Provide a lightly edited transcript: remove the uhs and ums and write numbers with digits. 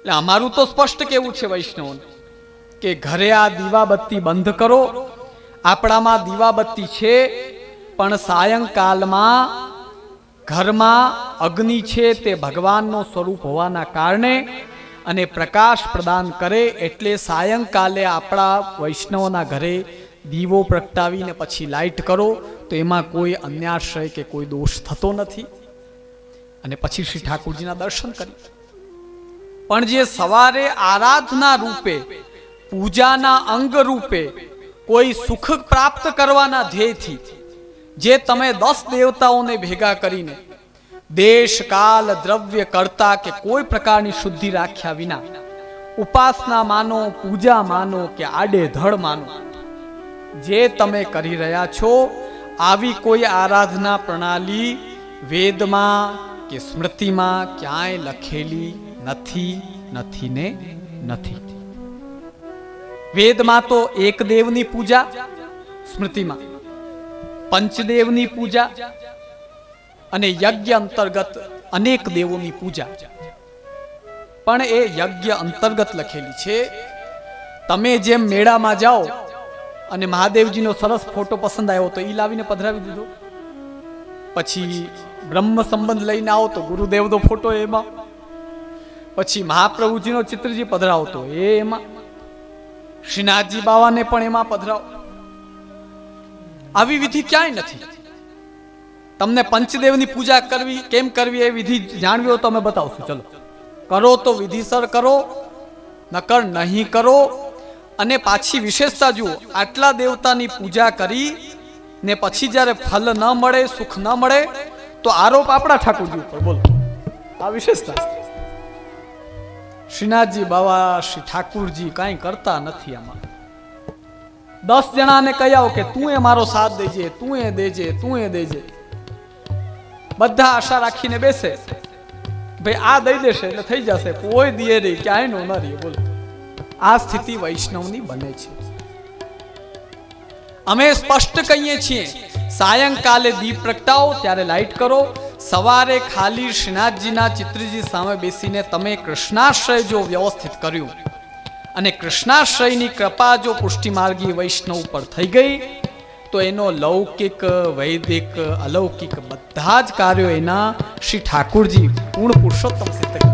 એટલે અમારું તો સ્પષ્ટ કેવું છે વૈષ્ણવ કે ઘરે આ દીવાબત્તી બંધ કરો. આપણામાં દીવાબત્તી છે, પણ સાયંકાલમાં ઘરમાં અગ્નિ છે તે ભગવાનનું સ્વરૂપ હોવાના કારણે અને પ્રકાશ પ્રદાન કરે, એટલે સાયંકાલે આપણા વૈષ્ણવના ઘરે દીવો પ્રગટાવીને પછી લાઇટ કરો તો એમાં કોઈ અન્યાશ્રય કે કોઈ દોષ થતો નથી. અને પછી શ્રી ઠાકુરજીના દર્શન કરી. પણ જે સવારે આરાધના રૂપે, પૂજાના અંગ રૂપે, કોઈ સુખ પ્રાપ્ત કરવાના ધ્યેયથી જે તમે 10 દેવતાઓને ભેગા કરીને દેશ કાલ દ્રવ્ય કરતા કે કોઈ પ્રકારની શુદ્ધિ રાખ્યા વિના ઉપાસના માનો, પૂજા માનો કે આડેધડ માનો, જે તમે કરી રહ્યા છો, આવી કોઈ આરાધના પ્રણાલી વેદમાં કે સ્મૃતિમાં ક્યાંય લખેલી નથી ને નથી. વેદમાં તો એક દેવની પૂજા, સ્મૃતિમાં પંચદેવની પૂજા અને યજ્ઞ અંતર્ગત અનેક દેવોની પૂજા, પણ એ યજ્ઞ અંતર્ગત લખેલી છે. તમે જેમ મેળામાં જાઓ અને મહાદેવજીનો સરસ ફોટો પસંદ આવ્યો તો એ લાવીને પધરાવી દીધો, પછી બ્રહ્મ સંબંધ લઈને આવો તો ગુરુદેવનો ફોટો એમાં, પછી મહાપ્રભુજીનો ચિત્રજી પધરાવતો એમાં, શ્રીનાથજી બાવાને પણ એમાં પધરાવો. આવી વિધિ ક્યાંય નથી. તમને પંચદેવની પૂજા કરવી કેમ કરવી એ વિધિ જાણવી હોય તો અમે બતાવશું. ચલો, કરો તો વિધિસર કરો, નકર નહીં કરો. અને પાછી વિશેષતા જુઓ, આટલા દેવતાની પૂજા કરી ને પછી જ્યારે ફલ ન મળે, સુખ ન મળે તો આરોપ આપણા ઠાકોરજી ઉપર. બોલો, આ વિશેષતા. શ્રીનાથજી બાવા, શ્રી ઠાકુરજી કાંઈ કરતા નથી આમાં. 10 જણાને કહી આવો કે તું એ મારો સાથ દેજે, તું એ દેજે, તું એ દેજે. બધા આશા રાખીને બેસે, ભાઈ આ દઈ દેશે એટલે થઈ જશે. કોઈ દિયે નહીં, ક્યાંય નો ન રહે. બોલો, આ સ્થિતિ વૈષ્ણવની બને છે. અમે સ્પષ્ટ કહીએ છીએ, સાયંકાલે દીપ પ્રગટાવો ત્યારે લાઇટ કરો. સવારે ખાલી શ્રીનાથજીના ચિત્રજી સામે બેસીને તમે કૃષ્ણાશ્રય જો વ્યવસ્થિત કર્યું અને કૃષ્ણાશ્રયની કૃપા જો પુષ્ટિમાર્ગી વૈષ્ણવ ઉપર થઈ ગઈ તો એનો લૌકિક, વૈદિક, અલૌકિક બધા જ કાર્યો એના શ્રી ઠાકુરજી પૂર્ણ પુરુષોત્તમ સિદ્ધ